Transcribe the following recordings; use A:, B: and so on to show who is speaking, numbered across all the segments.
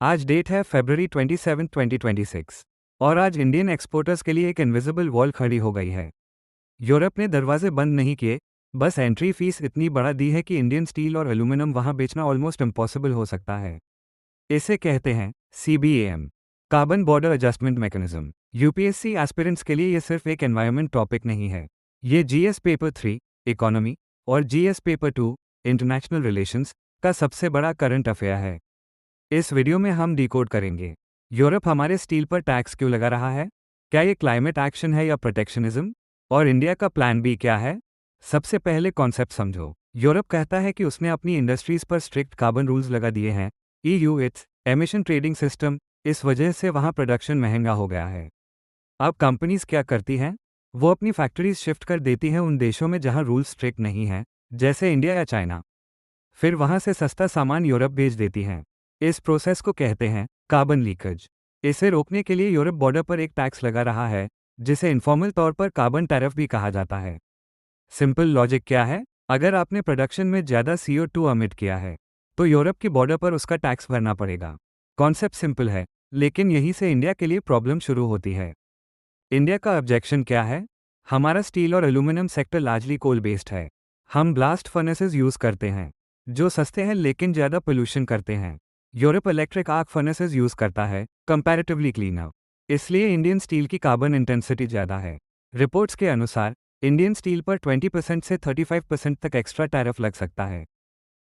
A: आज डेट है February 27, 2026 और आज इंडियन एक्सपोर्टर्स के लिए एक इनविजिबल वॉल खड़ी हो गई है। यूरोप ने दरवाजे बंद नहीं किए, बस एंट्री फीस इतनी बढ़ा दी है कि इंडियन स्टील और एल्यूमिनियम वहां बेचना ऑलमोस्ट इम्पॉसिबल हो सकता है। इसे कहते हैं CBAM, carbon border adjustment mechanism. UPSC aspirants के लिए ये सिर्फ एक एनवायरनमेंट टॉपिक नहीं है, ये GS पेपर 3 इकोनॉमी और GS पेपर 2 इंटरनेशनल रिलेशंस का सबसे बड़ा करंट अफेयर है। इस वीडियो में हम डिकोड करेंगे, यूरोप हमारे स्टील पर टैक्स क्यों लगा रहा है, क्या ये क्लाइमेट एक्शन है या प्रोटेक्शनिज्म, और इंडिया का प्लान बी क्या है। सबसे पहले कॉन्सेप्ट समझो। यूरोप कहता है कि उसने अपनी इंडस्ट्रीज पर स्ट्रिक्ट कार्बन रूल्स लगा दिए हैं। EU it's emission trading system, इस वजह से वहां प्रोडक्शन महंगा हो गया है। अब कंपनीज क्या करती हैं, वो अपनी फैक्ट्रीज शिफ्ट कर देती हैं उन देशों में जहां रूल्स स्ट्रिक्ट नहीं हैं, जैसे इंडिया या चाइना। फिर वहां से सस्ता सामान यूरोप भेज देती हैं। इस प्रोसेस को कहते हैं कार्बन लीकेज। इसे रोकने के लिए यूरोप बॉर्डर पर एक टैक्स लगा रहा है, जिसे इनफॉर्मल तौर पर कार्बन टैरिफ भी कहा जाता है। सिंपल लॉजिक क्या है, अगर आपने प्रोडक्शन में ज़्यादा CO2 एमिट किया है, तो यूरोप की बॉर्डर पर उसका टैक्स भरना पड़ेगा। कॉन्सेप्ट सिंपल है, लेकिन यहीं से इंडिया के लिए प्रॉब्लम शुरू होती है। इंडिया का ऑब्जेक्शन क्या है, हमारा स्टील और aluminium sector largely coal based है। हम ब्लास्ट फर्नेसेस यूज़ करते हैं, जो सस्ते हैं लेकिन ज़्यादा पोल्यूशन करते हैं। Europe electric arc furnaces use करता है, कंपैरेटिवली क्लीनर। इसलिए इंडियन स्टील की कार्बन इंटेंसिटी ज़्यादा है। रिपोर्ट्स के अनुसार इंडियन स्टील पर 20% से 35% तक एक्स्ट्रा टैरिफ लग सकता है।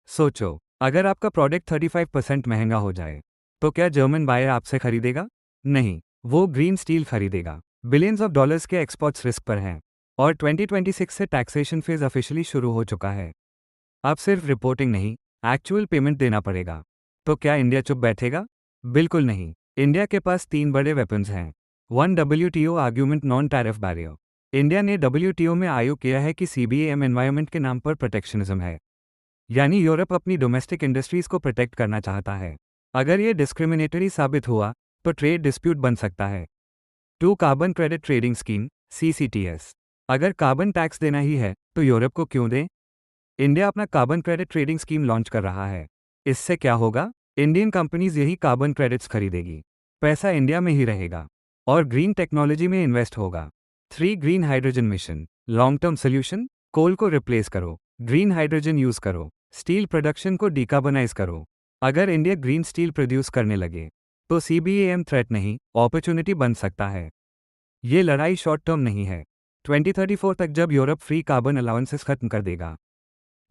A: सोचो, अगर आपका प्रोडक्ट 35% महंगा हो जाए, तो क्या जर्मन बायर आपसे खरीदेगा? नहीं, वो ग्रीन स्टील खरीदेगा। बिलियंस ऑफ डॉलर्स के एक्सपोर्ट्स रिस्क पर हैं, और 2026 से टैक्सेशन फेज ऑफिशियली शुरू हो चुका है। अब सिर्फ रिपोर्टिंग नहीं, एक्चुअल पेमेंट देना पड़ेगा। तो क्या इंडिया चुप बैठेगा? बिल्कुल नहीं। इंडिया के पास 3 बड़े वेपन्स हैं। 1 WTO argument non tariff barrier. India ने WTO में आयोग किया है कि CBAM एनवायरनमेंट के नाम पर प्रोटेक्शनिज्म है, यानी यूरोप अपनी डोमेस्टिक इंडस्ट्रीज को प्रोटेक्ट करना चाहता है। अगर ये डिस्क्रिमिनेटरी साबित हुआ तो ट्रेड डिस्प्यूट बन सकता है। 2 carbon credit trading scheme CCTS। अगर कार्बन टैक्स देना ही है तो यूरोप को क्यों दें? इंडिया अपना carbon credit trading scheme launch कर रहा है। इससे क्या होगा, इंडियन कंपनीज यही कार्बन क्रेडिट्स खरीदेगी, पैसा इंडिया में ही रहेगा और ग्रीन टेक्नोलॉजी में इन्वेस्ट होगा। 3 green hydrogen mission. Long term solution, coal को रिप्लेस करो, ग्रीन हाइड्रोजन यूज करो, स्टील प्रोडक्शन को डिकार्बनाइज करो। अगर इंडिया ग्रीन स्टील प्रोड्यूस करने लगे तो CBAM थ्रेट नहीं, अपॉर्चुनिटी बन सकता है। ये लड़ाई शॉर्ट टर्म नहीं है। 2034 तक जब यूरोप फ्री कार्बन अलाउंसेस खत्म कर देगा,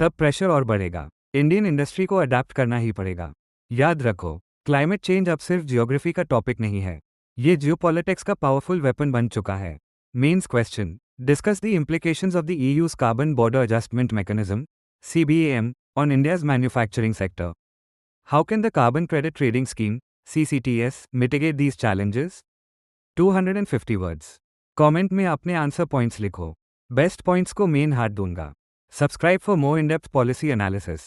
A: तब प्रेशर और बढ़ेगा। इंडियन इंडस्ट्री को अडेप्ट करना ही पड़ेगा। याद रखो, क्लाइमेट चेंज अब सिर्फ जियोग्राफी का टॉपिक नहीं है, ये जियोपॉलिटिक्स का पावरफुल वेपन बन चुका है। Mains question, discuss the implications of the EU's carbon border adjustment mechanism CBAM on India's manufacturing sector. How can the carbon credit trading scheme CCTS mitigate these challenges? 250 words. Comment में अपने answer points लिखो। Best points को main हाथ दूंगा। Subscribe for more in depth policy analysis.